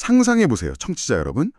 상상해보세요, 청취자 여러분.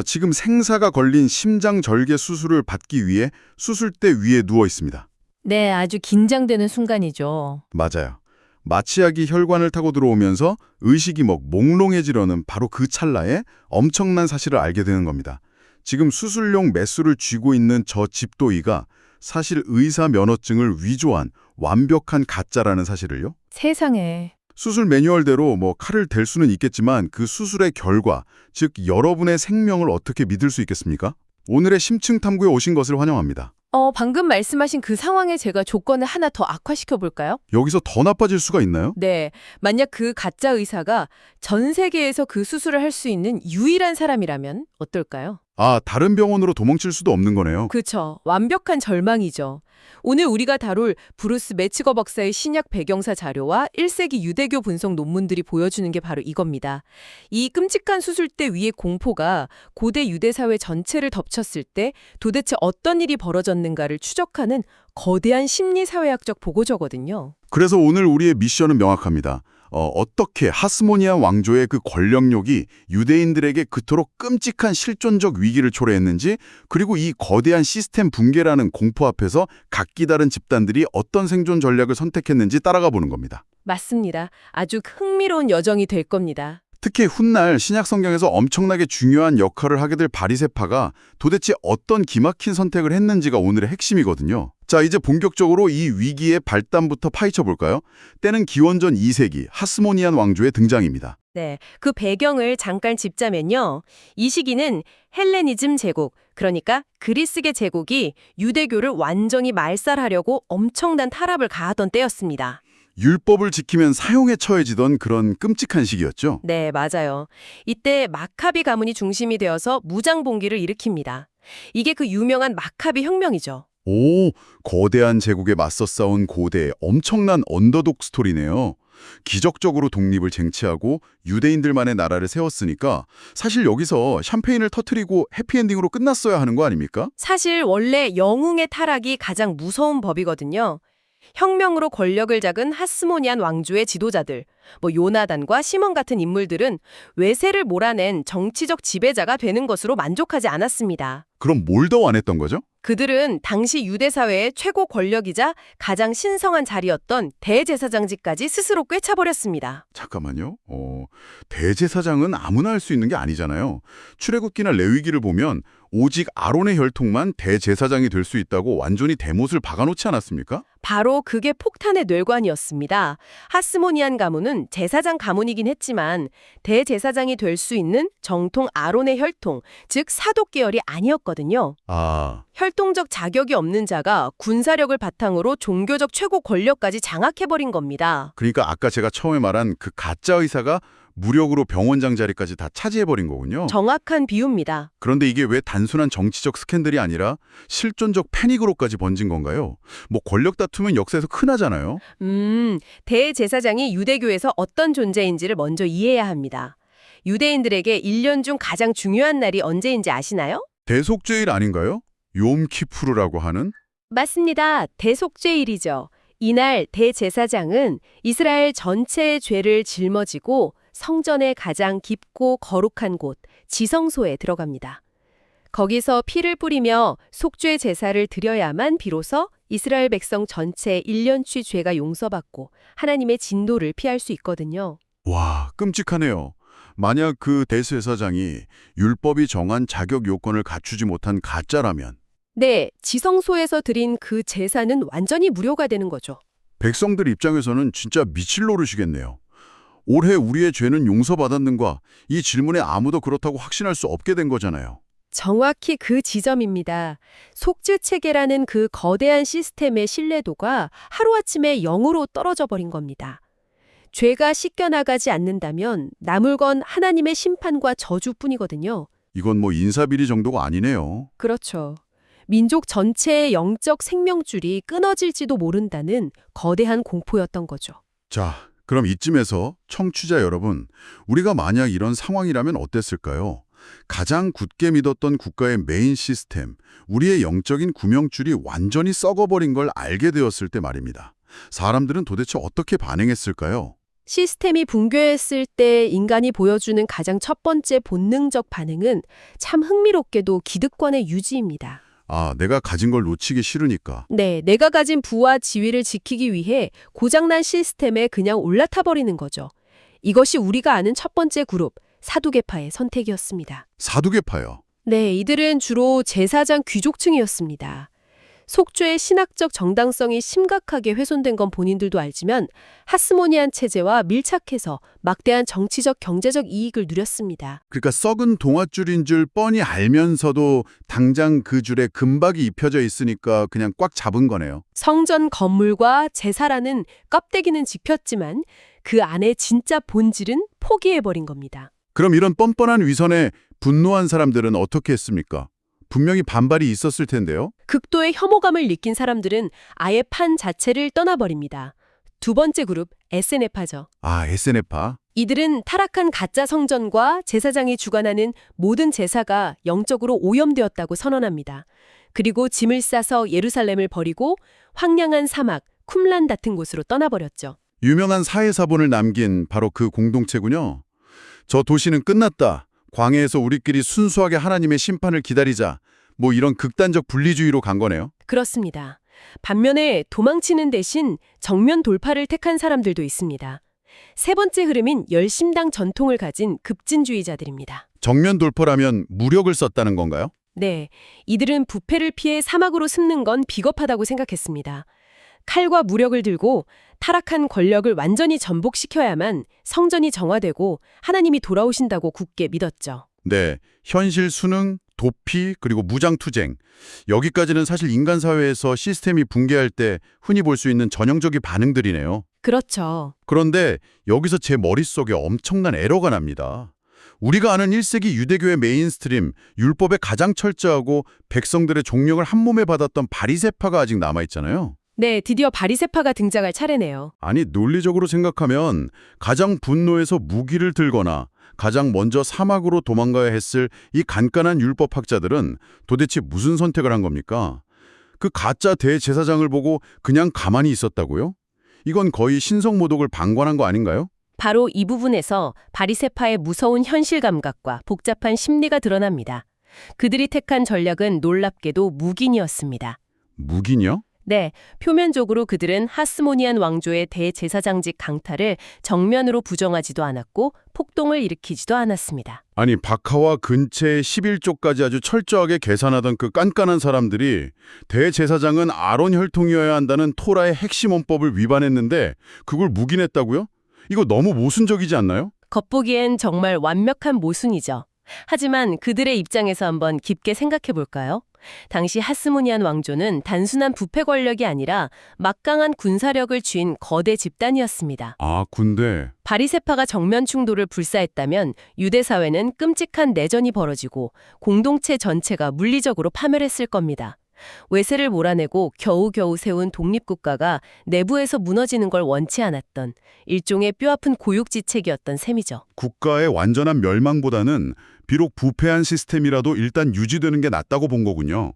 지금 생사가 걸린 심장절개 수술을 받기 위해 수술대 위에 누워 있습니다. 네, 아주 긴장되는 순간이죠. 맞아요. 마취약이 혈관을 타고 들어오면서 의식이 몽롱해지려는 바로 그 찰나에 엄청난 사실을 알게 되는 겁니다. 지금 수술용 메스를 쥐고 있는 저 집도이가 사실 의사 면허증을 위조한 완벽한 가짜라는 사실을요. 세상에. 수술 매뉴얼대로 칼을 댈 수는 있겠지만 그 수술의 결과, 즉 여러분의 생명을 어떻게 믿을 수 있겠습니까? 오늘의 심층 탐구에 오신 것을 환영합니다. 방금 말씀하신 그 상황에 제가 조건을 하나 더 악화시켜 볼까요? 여기서 더 나빠질 수가 있나요? 네, 만약 그 가짜 의사가 전 세계에서 그 수술을 할 수 있는 유일한 사람이라면 어떨까요? 다른 병원으로 도망칠 수도 없는 거네요. 그쵸. 완벽한 절망이죠. 오늘 우리가 다룰 브루스 매치거 박사의 신약 배경사 자료와 1세기 유대교 분석 논문들이 보여주는 게 바로 이겁니다. 이 끔찍한 수술대 위의 공포가 고대 유대 사회 전체를 덮쳤을 때 도대체 어떤 일이 벌어졌는가를 추적하는 거대한 심리사회학적 보고서거든요. 그래서 오늘 우리의 미션은 명확합니다. 어떻게 하스모니안 왕조의 그 권력욕이 유대인들에게 그토록 끔찍한 실존적 위기를 초래했는지, 그리고 이 거대한 시스템 붕괴라는 공포 앞에서 각기 다른 집단들이 어떤 생존 전략을 선택했는지 따라가 보는 겁니다. 맞습니다. 아주 흥미로운 여정이 될 겁니다. 특히 훗날 신약 성경에서 엄청나게 중요한 역할을 하게 될 바리새파가 도대체 어떤 기막힌 선택을 했는지가 오늘의 핵심이거든요. 자, 이제 본격적으로 이 위기의 발단부터 파헤쳐 볼까요? 때는 기원전 2세기 하스모니안 왕조의 등장입니다. 네, 그 배경을 잠깐 짚자면요. 이 시기는 헬레니즘 제국, 그러니까 그리스계 제국이 유대교를 완전히 말살하려고 엄청난 타락을 가하던 때였습니다. 율법을 지키면 사형에 처해지던 그런 끔찍한 시기였죠. 네, 맞아요. 이때 마카비 가문이 중심이 되어서 무장봉기를 일으킵니다. 이게 그 유명한 마카비 혁명이죠. 거대한 제국에 맞서 싸운 고대의 엄청난 언더독 스토리네요. 기적적으로 독립을 쟁취하고 유대인들만의 나라를 세웠으니까 사실 여기서 샴페인을 터뜨리고 해피엔딩으로 끝났어야 하는 거 아닙니까? 사실 원래 영웅의 타락이 가장 무서운 법이거든요. 혁명으로 권력을 잡은 하스모니안 왕조의 지도자들, 요나단과 시몬 같은 인물들은 외세를 몰아낸 정치적 지배자가 되는 것으로 만족하지 않았습니다. 그럼 뭘 더 원했던 거죠? 그들은 당시 유대 사회의 최고 권력이자 가장 신성한 자리였던 대제사장직까지 스스로 꿰차버렸습니다. 잠깐만요. 대제사장은 아무나 할 수 있는 게 아니잖아요. 출애굽기나 레위기를 보면 오직 아론의 혈통만 대제사장이 될 수 있다고 완전히 대못을 박아놓지 않았습니까? 바로 그게 폭탄의 뇌관이었습니다. 하스모니안 가문은 제사장 가문이긴 했지만 대제사장이 될 수 있는 정통 아론의 혈통, 즉 사독 계열이 아니었거든요. 혈통적 자격이 없는 자가 군사력을 바탕으로 종교적 최고 권력까지 장악해버린 겁니다. 그러니까 아까 제가 처음에 말한 그 가짜 의사가 무력으로 병원장 자리까지 다 차지해버린 거군요. 정확한 비유입니다. 그런데 이게 왜 단순한 정치적 스캔들이 아니라 실존적 패닉으로까지 번진 건가요? 권력 다툼은 역사에서 흔하잖아요. 대제사장이 유대교에서 어떤 존재인지를 먼저 이해해야 합니다. 유대인들에게 1년 중 가장 중요한 날이 언제인지 아시나요? 대속죄일 아닌가요? 욤키푸르라고 하는? 맞습니다. 대속죄일이죠. 이날 대제사장은 이스라엘 전체의 죄를 짊어지고 성전의 가장 깊고 거룩한 곳, 지성소에 들어갑니다. 거기서 피를 뿌리며 속죄 제사를 드려야만 비로소 이스라엘 백성 전체의 1년치 죄가 용서받고 하나님의 진노를 피할 수 있거든요. 와, 끔찍하네요. 만약 그 대제사장이 율법이 정한 자격 요건을 갖추지 못한 가짜라면 네, 지성소에서 드린 그 제사는 완전히 무료가 되는 거죠. 백성들 입장에서는 진짜 미칠 노릇이겠네요. 올해 우리의 죄는 용서받았는가? 이 질문에 아무도 그렇다고 확신할 수 없게 된 거잖아요. 정확히 그 지점입니다. 속죄체계라는 그 거대한 시스템의 신뢰도가 하루아침에 0으로 떨어져 버린 겁니다. 죄가 씻겨나가지 않는다면 남을 건 하나님의 심판과 저주뿐이거든요. 이건 인사비리 정도가 아니네요. 그렇죠. 민족 전체의 영적 생명줄이 끊어질지도 모른다는 거대한 공포였던 거죠. 자, 그럼 이쯤에서 청취자 여러분, 우리가 만약 이런 상황이라면 어땠을까요? 가장 굳게 믿었던 국가의 메인 시스템, 우리의 영적인 구명줄이 완전히 썩어버린 걸 알게 되었을 때 말입니다. 사람들은 도대체 어떻게 반응했을까요? 시스템이 붕괴했을 때 인간이 보여주는 가장 첫 번째 본능적 반응은 참 흥미롭게도 기득권의 유지입니다. 아, 내가 가진 걸 놓치기 싫으니까. 네, 내가 가진 부와 지위를 지키기 위해 고장난 시스템에 그냥 올라타 버리는 거죠. 이것이 우리가 아는 첫 번째 그룹, 사두개파의 선택이었습니다. 사두개파요. 네, 이들은 주로 제사장 귀족층이었습니다. 속죄의 신학적 정당성이 심각하게 훼손된 건 본인들도 알지만 하스모니안 체제와 밀착해서 막대한 정치적 경제적 이익을 누렸습니다. 그러니까 썩은 동아줄인 줄 뻔히 알면서도 당장 그 줄에 금박이 입혀져 있으니까 그냥 꽉 잡은 거네요. 성전 건물과 제사라는 껍데기는 지켰지만 그 안에 진짜 본질은 포기해버린 겁니다. 그럼 이런 뻔뻔한 위선에 분노한 사람들은 어떻게 했습니까? 분명히 반발이 있었을 텐데요. 극도의 혐오감을 느낀 사람들은 아예 판 자체를 떠나버립니다. 두 번째 그룹, SNF파죠. 아, SNF파. 이들은 타락한 가짜 성전과 제사장이 주관하는 모든 제사가 영적으로 오염되었다고 선언합니다. 그리고 짐을 싸서 예루살렘을 버리고 황량한 사막, 쿰란 같은 곳으로 떠나버렸죠. 유명한 사회사본을 남긴 바로 그 공동체군요. 저 도시는 끝났다. 광해에서 우리끼리 순수하게 하나님의 심판을 기다리자. 뭐 이런 극단적 분리주의로 간 거네요. 그렇습니다. 반면에 도망치는 대신 정면 돌파를 택한 사람들도 있습니다. 세 번째 흐름인 열심당 전통을 가진 급진주의자들입니다. 정면 돌파라면 무력을 썼다는 건가요? 네, 이들은 부패를 피해 사막으로 숨는 건 비겁하다고 생각했습니다. 칼과 무력을 들고 타락한 권력을 완전히 전복시켜야만 성전이 정화되고 하나님이 돌아오신다고 굳게 믿었죠. 네, 현실 수능, 도피, 그리고 무장투쟁. 여기까지는 사실 인간 사회에서 시스템이 붕괴할 때 흔히 볼 수 있는 전형적인 반응들이네요. 그렇죠. 그런데 여기서 제 머릿속에 엄청난 에러가 납니다. 우리가 아는 1세기 유대교의 메인스트림, 율법에 가장 철저하고 백성들의 종령을 한몸에 받았던 바리새파가 아직 남아있잖아요. 네, 드디어 바리새파가 등장할 차례네요. 아니, 논리적으로 생각하면 가장 분노해서 무기를 들거나 가장 먼저 사막으로 도망가야 했을 이 간간한 율법학자들은 도대체 무슨 선택을 한 겁니까? 그 가짜 대제사장을 보고 그냥 가만히 있었다고요? 이건 거의 신성모독을 방관한 거 아닌가요? 바로 이 부분에서 바리새파의 무서운 현실 감각과 복잡한 심리가 드러납니다. 그들이 택한 전략은 놀랍게도 묵인이었습니다. 묵인이요? 네, 표면적으로 그들은 하스모니안 왕조의 대제사장직 강탈을 정면으로 부정하지도 않았고 폭동을 일으키지도 않았습니다. 아니, 박하와 근체의 11조까지 아주 철저하게 계산하던 그 깐깐한 사람들이 대제사장은 아론 혈통이어야 한다는 토라의 핵심 원법을 위반했는데 그걸 묵인했다고요? 이거 너무 모순적이지 않나요? 겉보기엔 정말 완벽한 모순이죠. 하지만 그들의 입장에서 한번 깊게 생각해 볼까요? 당시 하스모니안 왕조는 단순한 부패 권력이 아니라 막강한 군사력을 쥔 거대 집단이었습니다. 아, 군대. 바리새파가 정면 충돌을 불사했다면 유대 사회는 끔찍한 내전이 벌어지고 공동체 전체가 물리적으로 파멸했을 겁니다. 외세를 몰아내고 겨우겨우 세운 독립국가가 내부에서 무너지는 걸 원치 않았던 일종의 뼈아픈 고육지책이었던 셈이죠. 국가의 완전한 멸망보다는 비록 부패한 시스템이라도 일단 유지되는 게 낫다고 본 거군요.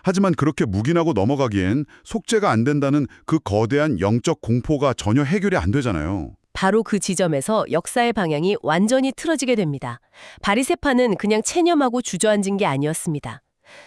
하지만 그렇게 묵인하고 넘어가기엔 속죄가 안 된다는 그 거대한 영적 공포가 전혀 해결이 안 되잖아요. 바로 그 지점에서 역사의 방향이 완전히 틀어지게 됩니다. 바리새파는 그냥 체념하고 주저앉은 게 아니었습니다.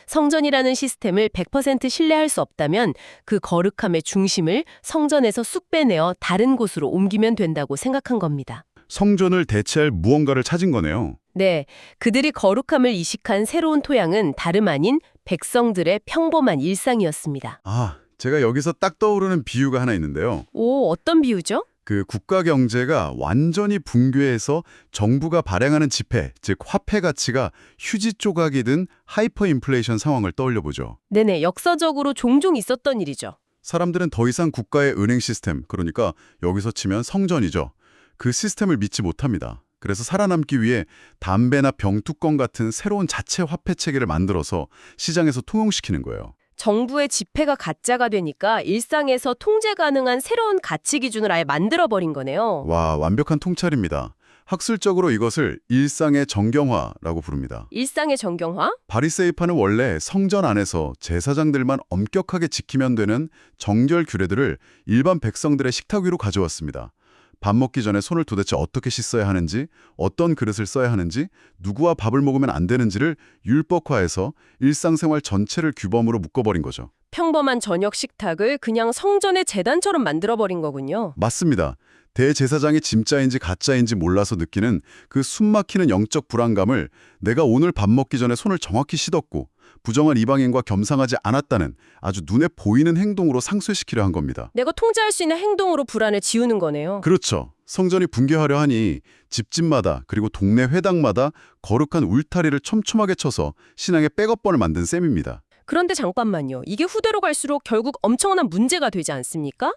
성전이라는 시스템을 100% 신뢰할 수 없다면 그 거룩함의 중심을 성전에서 쑥 빼내어 다른 곳으로 옮기면 된다고 생각한 겁니다. 성전을 대체할 무언가를 찾은 거네요. 네, 그들이 거룩함을 이식한 새로운 토양은 다름 아닌 백성들의 평범한 일상이었습니다. 아, 제가 여기서 딱 떠오르는 비유가 하나 있는데요. 오, 어떤 비유죠? 그 국가 경제가 완전히 붕괴해서 정부가 발행하는 지폐, 즉 화폐 가치가 휴지 조각이 든 하이퍼 인플레이션 상황을 떠올려 보죠. 네네, 역사적으로 종종 있었던 일이죠. 사람들은 더 이상 국가의 은행 시스템, 그러니까 여기서 치면 성전이죠. 그 시스템을 믿지 못합니다. 그래서 살아남기 위해 담배나 병뚜껑 같은 새로운 자체 화폐 체계를 만들어서 시장에서 통용시키는 거예요. 정부의 지폐가 가짜가 되니까 일상에서 통제 가능한 새로운 가치 기준을 아예 만들어버린 거네요. 와, 완벽한 통찰입니다. 학술적으로 이것을 일상의 정경화라고 부릅니다. 일상의 정경화? 바리새파는 원래 성전 안에서 제사장들만 엄격하게 지키면 되는 정결 규례들을 일반 백성들의 식탁 위로 가져왔습니다. 밥 먹기 전에 손을 도대체 어떻게 씻어야 하는지, 어떤 그릇을 써야 하는지, 누구와 밥을 먹으면 안 되는지를 율법화해서 일상생활 전체를 규범으로 묶어버린 거죠. 평범한 저녁 식탁을 그냥 성전의 제단처럼 만들어버린 거군요. 맞습니다. 대제사장이 진짜인지 가짜인지 몰라서 느끼는 그 숨막히는 영적 불안감을 내가 오늘 밥 먹기 전에 손을 정확히 씻었고 부정한 이방인과 겸상하지 않았다는 아주 눈에 보이는 행동으로 상쇄시키려 한 겁니다. 내가 통제할 수 있는 행동으로 불안을 지우는 거네요. 그렇죠. 성전이 붕괴하려 하니 집집마다 그리고 동네 회당마다 거룩한 울타리를 촘촘하게 쳐서 신앙의 백업번을 만든 셈입니다. 그런데 잠깐만요. 이게 후대로 갈수록 결국 엄청난 문제가 되지 않습니까?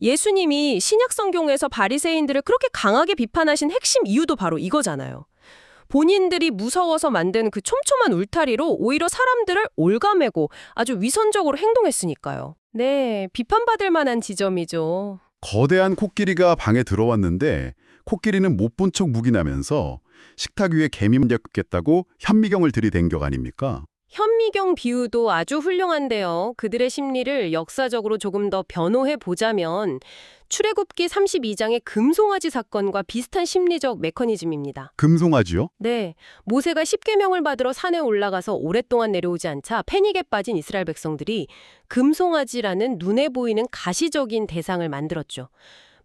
예수님이 신약 성경에서 바리새인들을 그렇게 강하게 비판하신 핵심 이유도 바로 이거잖아요. 본인들이 무서워서 만든 그 촘촘한 울타리로 오히려 사람들을 올가매고 아주 위선적으로 행동했으니까요. 네, 비판받을 만한 지점이죠. 거대한 코끼리가 방에 들어왔는데 코끼리는 못 본 척 묵인하면서 식탁 위에 개미 잡겠다고 현미경을 들이댄 격 아닙니까? 현미경 비유도 아주 훌륭한데요. 그들의 심리를 역사적으로 조금 더 변호해 보자면 출애굽기 32장의 금송아지 사건과 비슷한 심리적 메커니즘입니다. 금송아지요? 네, 모세가 십계명을 받으러 산에 올라가서 오랫동안 내려오지 않자 패닉에 빠진 이스라엘 백성들이 금송아지라는 눈에 보이는 가시적인 대상을 만들었죠.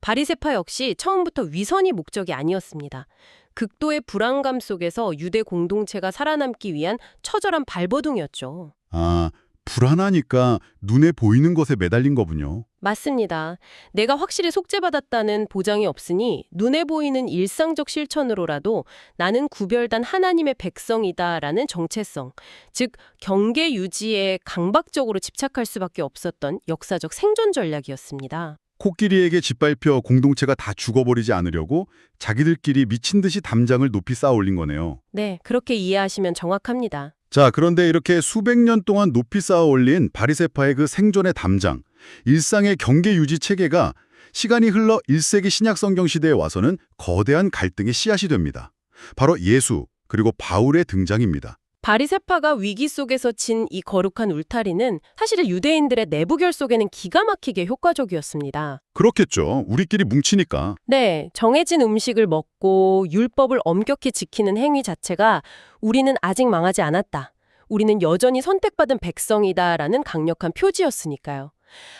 바리새파 역시 처음부터 위선이 목적이 아니었습니다. 극도의 불안감 속에서 유대 공동체가 살아남기 위한 처절한 발버둥이었죠. 아, 불안하니까 눈에 보이는 것에 매달린 거군요. 맞습니다. 내가 확실히 속죄받았다는 보장이 없으니 눈에 보이는 일상적 실천으로라도 나는 구별단 하나님의 백성이다라는 정체성, 즉 경계 유지에 강박적으로 집착할 수밖에 없었던 역사적 생존 전략이었습니다. 코끼리에게 짓밟혀 공동체가 다 죽어버리지 않으려고 자기들끼리 미친 듯이 담장을 높이 쌓아 올린 거네요. 네, 그렇게 이해하시면 정확합니다. 자, 그런데 이렇게 수백 년 동안 높이 쌓아 올린 바리새파의 그 생존의 담장, 일상의 경계 유지 체계가 시간이 흘러 1세기 신약 성경 시대에 와서는 거대한 갈등의 씨앗이 됩니다. 바로 예수, 그리고 바울의 등장입니다. 바리새파가 위기 속에서 친 이 거룩한 울타리는 사실 유대인들의 내부 결속에는 기가 막히게 효과적이었습니다. 그렇겠죠. 우리끼리 뭉치니까. 네, 정해진 음식을 먹고 율법을 엄격히 지키는 행위 자체가 우리는 아직 망하지 않았다. 우리는 여전히 선택받은 백성이다라는 강력한 표지였으니까요.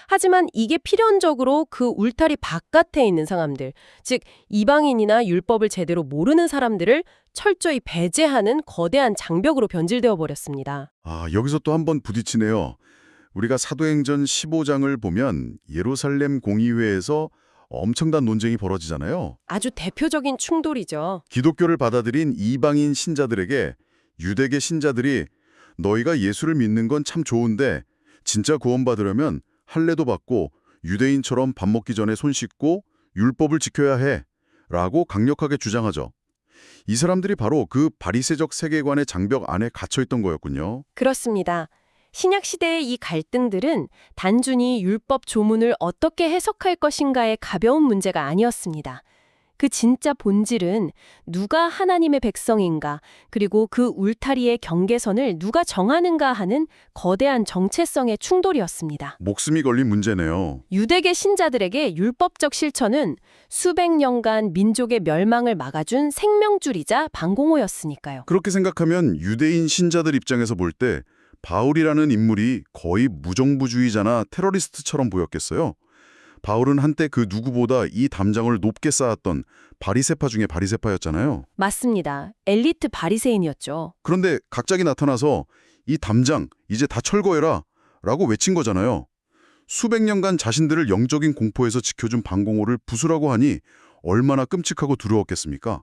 하지만 이게 필연적으로 그 울타리 바깥에 있는 사람들, 즉 이방인이나 율법을 제대로 모르는 사람들을 철저히 배제하는 거대한 장벽으로 변질되어 버렸습니다. 아, 여기서 또 한 번 부딪히네요. 우리가 사도행전 15장을 보면 예루살렘 공의회에서 엄청난 논쟁이 벌어지잖아요. 아주 대표적인 충돌이죠. 기독교를 받아들인 이방인 신자들에게 유대계 신자들이 너희가 예수를 믿는 건 참 좋은데 진짜 구원받으려면 할례도 받고 유대인처럼 밥 먹기 전에 손 씻고 율법을 지켜야 해 라고 강력하게 주장하죠. 이 사람들이 바로 그 바리새적 세계관의 장벽 안에 갇혀있던 거였군요. 그렇습니다. 신약 시대의 이 갈등들은 단순히 율법 조문을 어떻게 해석할 것인가의 가벼운 문제가 아니었습니다. 그 진짜 본질은 누가 하나님의 백성인가, 그리고 그 울타리의 경계선을 누가 정하는가 하는 거대한 정체성의 충돌이었습니다. 목숨이 걸린 문제네요. 유대계 신자들에게 율법적 실천은 수백 년간 민족의 멸망을 막아준 생명줄이자 방공호였으니까요. 그렇게 생각하면 유대인 신자들 입장에서 볼 때 바울이라는 인물이 거의 무정부주의자나 테러리스트처럼 보였겠어요. 바울은 한때 그 누구보다 이 담장을 높게 쌓았던 바리새파 중에 바리새파였잖아요. 맞습니다. 엘리트 바리새인이었죠. 그런데 갑자기 나타나서 이 담장 이제 다 철거해라 라고 외친 거잖아요. 수백 년간 자신들을 영적인 공포에서 지켜준 방공호를 부수라고 하니 얼마나 끔찍하고 두려웠겠습니까?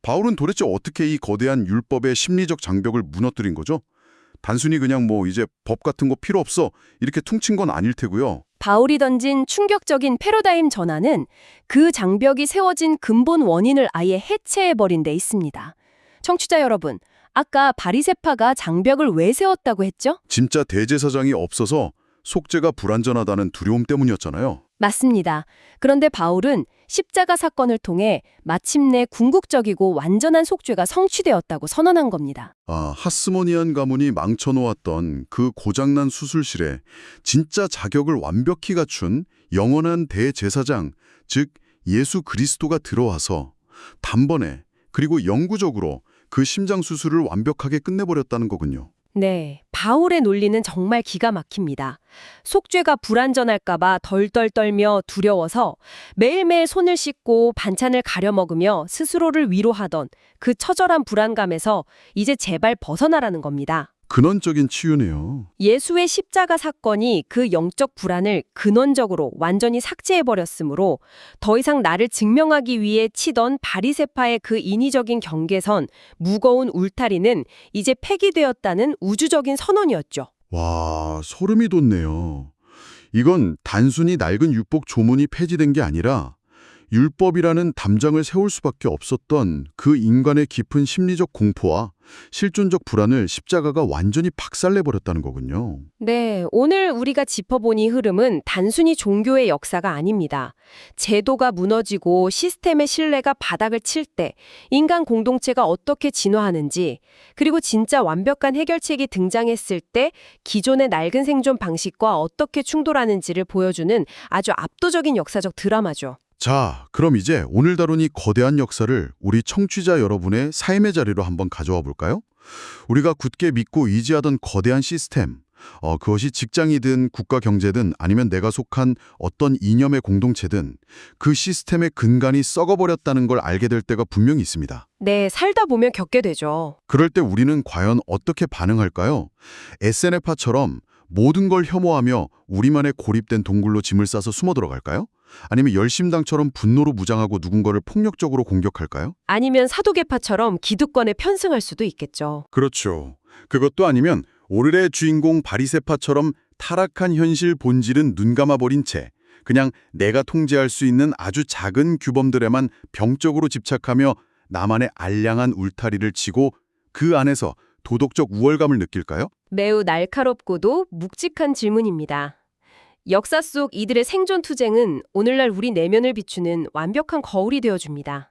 바울은 도대체 어떻게 이 거대한 율법의 심리적 장벽을 무너뜨린 거죠? 단순히 그냥 뭐 이제 법 같은 거 필요 없어 이렇게 퉁친 건 아닐 테고요. 바울이 던진 충격적인 패러다임 전환은 그 장벽이 세워진 근본 원인을 아예 해체해버린 데 있습니다. 청취자 여러분, 아까 바리새파가 장벽을 왜 세웠다고 했죠? 진짜 대제사장이 없어서 속죄가 불완전하다는 두려움 때문이었잖아요. 맞습니다. 그런데 바울은 십자가 사건을 통해 마침내 궁극적이고 완전한 속죄가 성취되었다고 선언한 겁니다. 아, 하스모니안 가문이 망쳐놓았던 그 고장난 수술실에 진짜 자격을 완벽히 갖춘 영원한 대제사장, 즉 예수 그리스도가 들어와서 단번에 그리고 영구적으로 그 심장 수술을 완벽하게 끝내버렸다는 거군요. 네, 바울의 논리는 정말 기가 막힙니다. 속죄가 불완전할까봐 덜덜 떨며 두려워서 매일매일 손을 씻고 반찬을 가려 먹으며 스스로를 위로하던 그 처절한 불안감에서 이제 제발 벗어나라는 겁니다. 근원적인 치유네요. 예수의 십자가 사건이 그 영적 불안을 근원적으로 완전히 삭제해버렸으므로 더 이상 나를 증명하기 위해 치던 바리새파의 그 인위적인 경계선, 무거운 울타리는 이제 폐기되었다는 우주적인 선언이었죠. 와, 소름이 돋네요. 이건 단순히 낡은 율법 조문이 폐지된 게 아니라 율법이라는 담장을 세울 수밖에 없었던 그 인간의 깊은 심리적 공포와 실존적 불안을 십자가가 완전히 박살내버렸다는 거군요. 네, 오늘 우리가 짚어본 이 흐름은 단순히 종교의 역사가 아닙니다. 제도가 무너지고 시스템의 신뢰가 바닥을 칠 때 인간 공동체가 어떻게 진화하는지, 그리고 진짜 완벽한 해결책이 등장했을 때 기존의 낡은 생존 방식과 어떻게 충돌하는지를 보여주는 아주 압도적인 역사적 드라마죠. 자, 그럼 이제 오늘 다룬 이 거대한 역사를 우리 청취자 여러분의 삶의 자리로 한번 가져와 볼까요? 우리가 굳게 믿고 의지하던 거대한 시스템, 그것이 직장이든 국가 경제든 아니면 내가 속한 어떤 이념의 공동체든 그 시스템의 근간이 썩어버렸다는 걸 알게 될 때가 분명히 있습니다. 네, 살다 보면 겪게 되죠. 그럴 때 우리는 과연 어떻게 반응할까요? SNF파처럼 모든 걸 혐오하며 우리만의 고립된 동굴로 짐을 싸서 숨어 들어갈까요? 아니면 열심당처럼 분노로 무장하고 누군가를 폭력적으로 공격할까요? 아니면 사도계파처럼 기득권에 편승할 수도 있겠죠. 그렇죠. 그것도 아니면 오늘의 주인공 바리새파처럼 타락한 현실 본질은 눈감아버린 채 그냥 내가 통제할 수 있는 아주 작은 규범들에만 병적으로 집착하며 나만의 알량한 울타리를 치고 그 안에서 도덕적 우월감을 느낄까요? 매우 날카롭고도 묵직한 질문입니다. 역사 속 이들의 생존 투쟁은 오늘날 우리 내면을 비추는 완벽한 거울이 되어줍니다.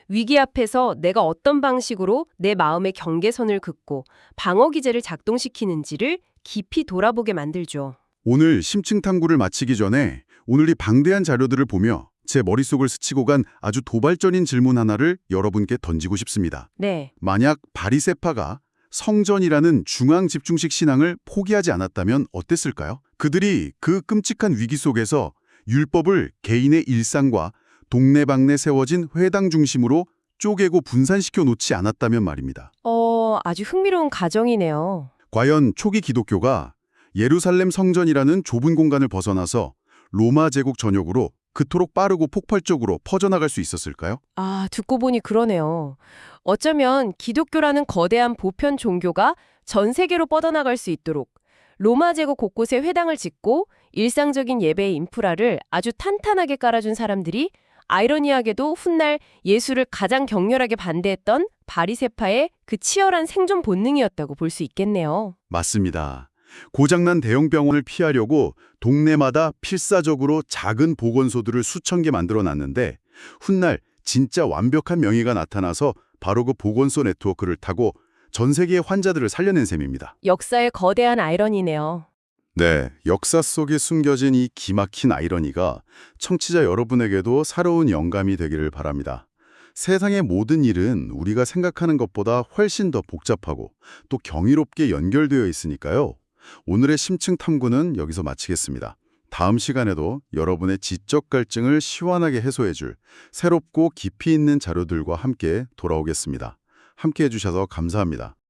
위기 앞에서 내가 어떤 방식으로 내 마음의 경계선을 긋고 방어 기제를 작동시키는지를 깊이 돌아보게 만들죠. 오늘 심층 탐구를 마치기 전에 오늘 이 방대한 자료들을 보며 제 머릿속을 스치고 간 아주 도발적인 질문 하나를 여러분께 던지고 싶습니다. 네. 만약 바리새파가 성전이라는 중앙 집중식 신앙을 포기하지 않았다면 어땠을까요? 그들이 그 끔찍한 위기 속에서 율법을 개인의 일상과 동네방네 세워진 회당 중심으로 쪼개고 분산시켜 놓지 않았다면 말입니다. 아주 흥미로운 가정이네요. 과연 초기 기독교가 예루살렘 성전이라는 좁은 공간을 벗어나서 로마 제국 전역으로 그토록 빠르고 폭발적으로 퍼져나갈 수 있었을까요? 듣고 보니 그러네요. 어쩌면 기독교라는 거대한 보편 종교가 전 세계로 뻗어나갈 수 있도록 로마 제국 곳곳에 회당을 짓고 일상적인 예배의 인프라를 아주 탄탄하게 깔아준 사람들이 아이러니하게도 훗날 예수를 가장 격렬하게 반대했던 바리새파의 그 치열한 생존 본능이었다고 볼 수 있겠네요. 맞습니다. 고장난 대형 병원을 피하려고 동네마다 필사적으로 작은 보건소들을 수천 개 만들어놨는데 훗날 진짜 완벽한 명의가 나타나서 바로 그 보건소 네트워크를 타고 전 세계의 환자들을 살려낸 셈입니다. 역사의 거대한 아이러니네요. 네, 역사 속에 숨겨진 이 기막힌 아이러니가 청취자 여러분에게도 새로운 영감이 되기를 바랍니다. 세상의 모든 일은 우리가 생각하는 것보다 훨씬 더 복잡하고 또 경이롭게 연결되어 있으니까요. 오늘의 심층 탐구는 여기서 마치겠습니다. 다음 시간에도 여러분의 지적 갈증을 시원하게 해소해줄 새롭고 깊이 있는 자료들과 함께 돌아오겠습니다. 함께 해주셔서 감사합니다.